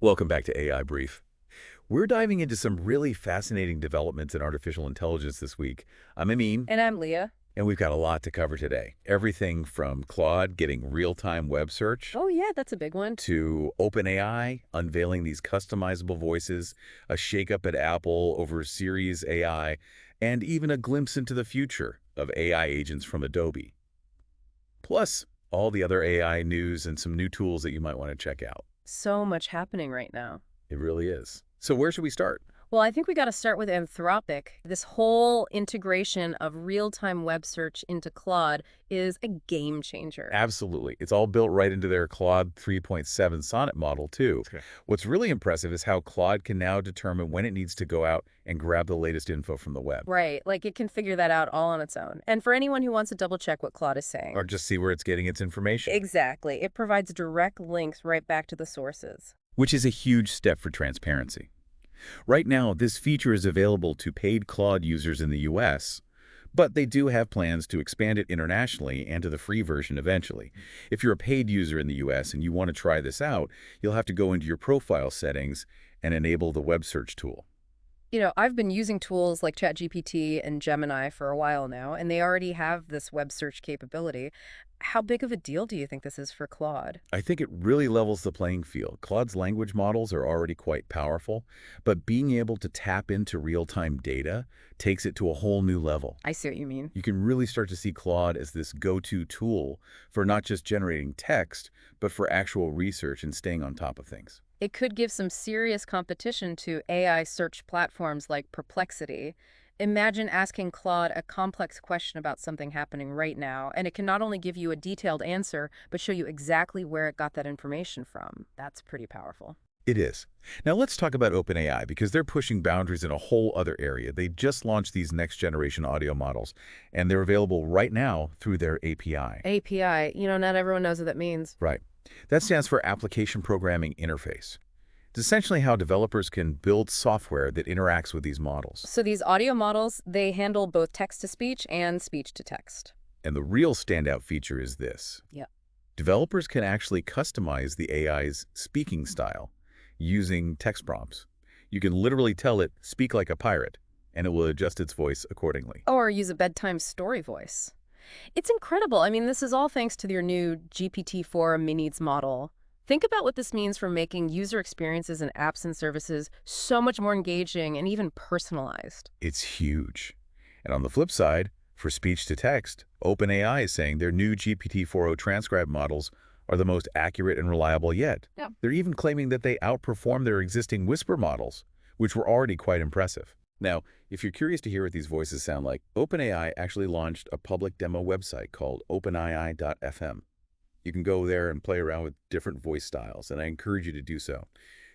Welcome back to AI Brief. We're diving into some really fascinating developments in artificial intelligence this week. I'm Amin, And I'm Leah. and we've got a lot to cover today. Everything from Claude getting real-time web search Oh, yeah, that's a big one. to OpenAI unveiling these customizable voices, a shakeup at Apple over Siri's AI, and even a glimpse into the future of AI agents from Adobe. Plus, all the other AI news and some new tools that you might want to check out. So much happening right now. It really is. So where should we start? Well, I think we got to start with Anthropic. This whole integration of real-time web search into Claude is a game changer. Absolutely. It's all built right into their Claude 3.7 Sonnet model, too. Okay. What's really impressive is how Claude can now determine when it needs to go out and grab the latest info from the web. Right, like it can figure that out all on its own. And for anyone who wants to double-check what Claude is saying. Or just see where it's getting its information. Exactly. It provides direct links right back to the sources. Which is a huge step for transparency. Right now, this feature is available to paid Claude users in the US, but they do have plans to expand it internationally and to the free version eventually. If you're a paid user in the US and you want to try this out, you'll have to go into your profile settings and enable the web search tool. You know, I've been using tools like ChatGPT and Gemini for a while now, and they already have this web search capability. How big of a deal do you think this is for Claude? I think it really levels the playing field. Claude's language models are already quite powerful, but being able to tap into real-time data takes it to a whole new level. I see what you mean. You can really start to see Claude as this go-to tool for not just generating text, but for actual research and staying on top of things. It could give some serious competition to AI search platforms like Perplexity. Imagine asking Claude a complex question about something happening right now, and it can not only give you a detailed answer, but show you exactly where it got that information from. That's pretty powerful. It is. Now let's talk about OpenAI because they're pushing boundaries in a whole other area. They just launched these next-generation audio models, and they're available right now through their API. API, not everyone knows what that means. Right. That stands for Application Programming Interface. It's essentially how developers can build software that interacts with these models. So these audio models, they handle both text-to-speech and speech-to-text. And the real standout feature is this. Yeah. Developers can actually customize the AI's speaking style using text prompts. You can literally tell it, speak like a pirate, and it will adjust its voice accordingly. Or use a bedtime story voice. It's incredible. I mean, this is all thanks to their new GPT-4 Minis model. Think about what this means for making user experiences and apps and services so much more engaging and even personalized. It's huge. And on the flip side, for speech-to-text, OpenAI is saying their new GPT-4o transcribe models are the most accurate and reliable yet. Yeah. They're even claiming that they outperform their existing Whisper models, which were already quite impressive. Now, if you're curious to hear what these voices sound like, OpenAI actually launched a public demo website called openai.fm. You can go there and play around with different voice styles, and I encourage you to do so.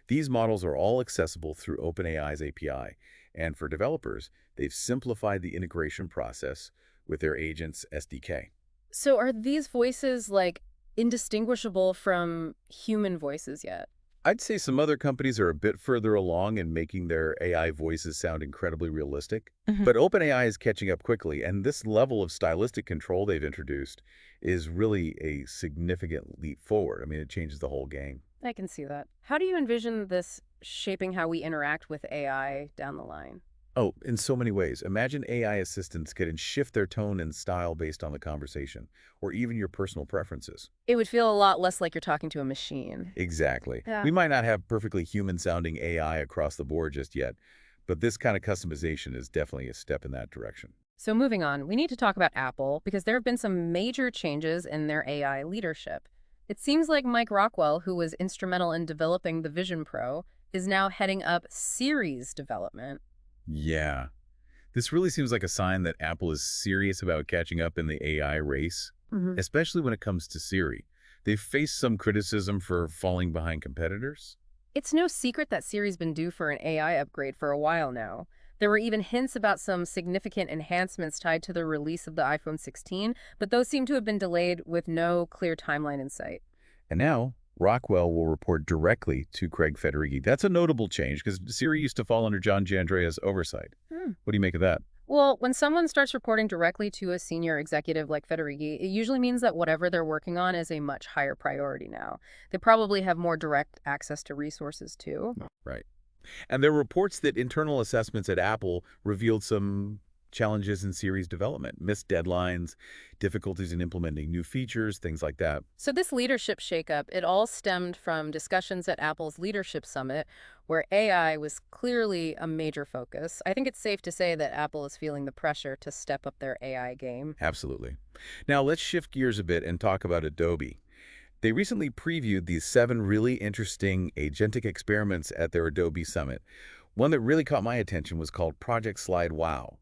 These models are all accessible through OpenAI's API, and for developers, they've simplified the integration process with their agents SDK. So are these voices, like, indistinguishable from human voices yet? I'd say some other companies are a bit further along in making their AI voices sound incredibly realistic, but OpenAI is catching up quickly, and this level of stylistic control they've introduced is really a significant leap forward. I mean, it changes the whole game. I can see that. How do you envision this shaping how we interact with AI down the line? Oh, in so many ways. Imagine AI assistants can shift their tone and style based on the conversation, or even your personal preferences. It would feel a lot less like you're talking to a machine. Exactly. Yeah. We might not have perfectly human-sounding AI across the board just yet, but this kind of customization is definitely a step in that direction. So moving on, we need to talk about Apple because there have been some major changes in their AI leadership. It seems like Mike Rockwell, who was instrumental in developing the Vision Pro, is now heading up Siri's development. Yeah. This really seems like a sign that Apple is serious about catching up in the AI race, especially when it comes to Siri. They've faced some criticism for falling behind competitors. It's no secret that Siri's been due for an AI upgrade for a while now. There were even hints about some significant enhancements tied to the release of the iPhone 16, but those seem to have been delayed with no clear timeline in sight. And now, Rockwell will report directly to Craig Federighi. That's a notable change because Siri used to fall under John Giandrea's oversight. What do you make of that? Well, when someone starts reporting directly to a senior executive like Federighi, it usually means that whatever they're working on is a much higher priority now. They probably have more direct access to resources too. Right. And there are reports that internal assessments at Apple revealed some challenges in Siri's development, missed deadlines, difficulties in implementing new features, things like that. So this leadership shakeup, it all stemmed from discussions at Apple's Leadership Summit, where AI was clearly a major focus. I think it's safe to say that Apple is feeling the pressure to step up their AI game. Absolutely. Now let's shift gears a bit and talk about Adobe. They recently previewed these 7 really interesting agentic experiments at their Adobe Summit. One that really caught my attention was called Project Slide Wow,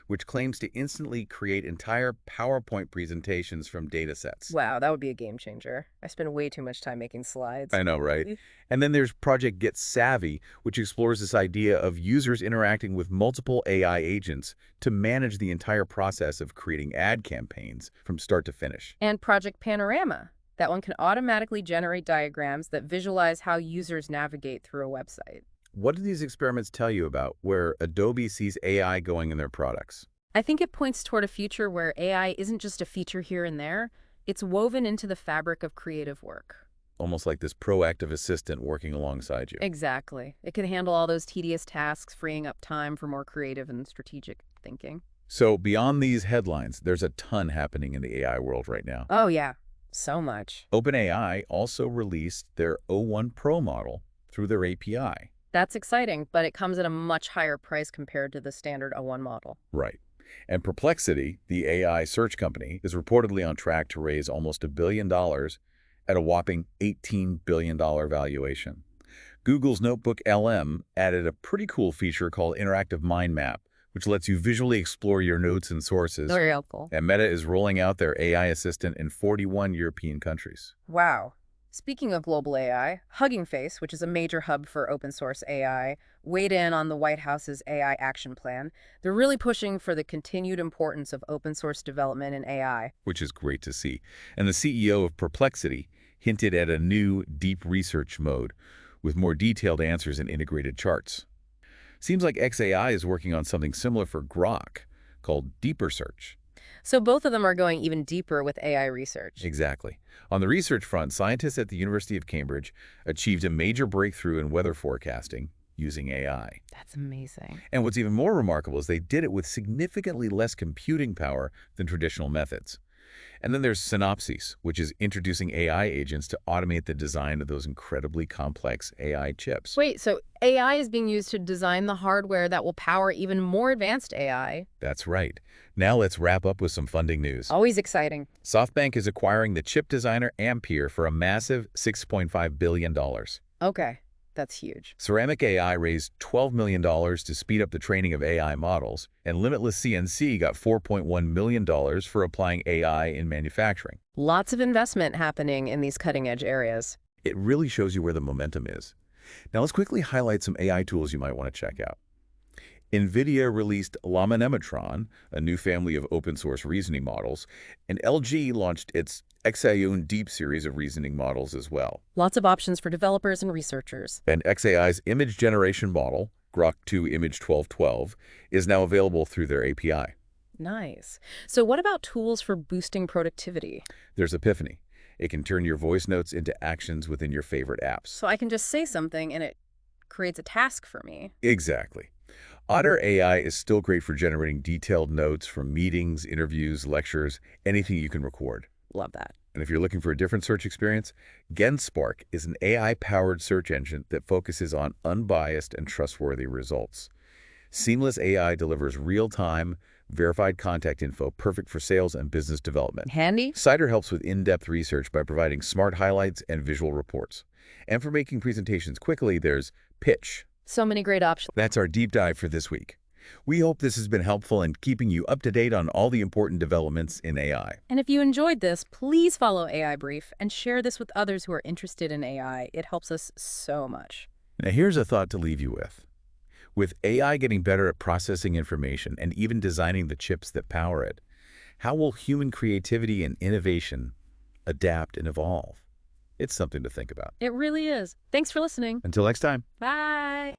which claims to instantly create entire PowerPoint presentations from datasets. Wow, that would be a game changer. I spend way too much time making slides. I know, right? And then there's Project Get Savvy, which explores this idea of users interacting with multiple AI agents to manage the entire process of creating ad campaigns from start to finish. And Project Panorama. That one can automatically generate diagrams that visualize how users navigate through a website. What do these experiments tell you about where Adobe sees AI going in their products? I think it points toward a future where AI isn't just a feature here and there, it's woven into the fabric of creative work. Almost like this proactive assistant working alongside you. Exactly. It can handle all those tedious tasks, freeing up time for more creative and strategic thinking. So beyond these headlines, there's a ton happening in the AI world right now. Oh, yeah. So much. OpenAI also released their O1 Pro model through their API. That's exciting, but it comes at a much higher price compared to the standard O1 model. Right. And Perplexity, the AI search company, is reportedly on track to raise almost $1 billion at a whopping $18 billion valuation. Google's NotebookLM added a pretty cool feature called Interactive Mind Map, which lets you visually explore your notes and sources. Very helpful. And Meta is rolling out their AI assistant in 41 European countries. Wow. Speaking of global AI, Hugging Face, which is a major hub for open source AI, weighed in on the White House's AI action plan. They're really pushing for the continued importance of open source development in AI. Which is great to see. And the CEO of Perplexity hinted at a new deep research mode with more detailed answers and integrated charts. Seems like XAI is working on something similar for Grok, called Deeper Search. So both of them are going even deeper with AI research. Exactly. On the research front, scientists at the University of Cambridge achieved a major breakthrough in weather forecasting using AI. That's amazing. And what's even more remarkable is they did it with significantly less computing power than traditional methods. And then there's Synopsys, which is introducing AI agents to automate the design of those incredibly complex AI chips. Wait, so AI is being used to design the hardware that will power even more advanced AI? That's right. Now let's wrap up with some funding news. Always exciting. SoftBank is acquiring the chip designer Ampere for a massive $6.5 billion. Okay, that's huge. Ceramic AI raised $12 million to speed up the training of AI models, and Limitless CNC got $4.1 million for applying AI in manufacturing. Lots of investment happening in these cutting-edge areas. It really shows you where the momentum is. Now let's quickly highlight some AI tools you might want to check out. NVIDIA released Llama Nematron, a new family of open-source reasoning models, and LG launched its Xayun Deep series of reasoning models as well. Lots of options for developers and researchers. And XAI's image generation model, Grok 2 Image 1212, is now available through their API. Nice. So what about tools for boosting productivity? There's Epiphany. It can turn your voice notes into actions within your favorite apps. So I can just say something and it creates a task for me. Exactly. Otter AI is still great for generating detailed notes from meetings, interviews, lectures, anything you can record. Love that. And if you're looking for a different search experience, GenSpark is an AI-powered search engine that focuses on unbiased and trustworthy results. Seamless AI delivers real-time, verified contact info perfect for sales and business development. Handy? Cider helps with in-depth research by providing smart highlights and visual reports. And for making presentations quickly, there's Pitch. So many great options. That's our deep dive for this week. We hope this has been helpful in keeping you up to date on all the important developments in AI. And if you enjoyed this, please follow AI Brief and share this with others who are interested in AI. It helps us so much. Now here's a thought to leave you with. With AI getting better at processing information and even designing the chips that power it, how will human creativity and innovation adapt and evolve? It's something to think about. It really is. Thanks for listening. Until next time. Bye.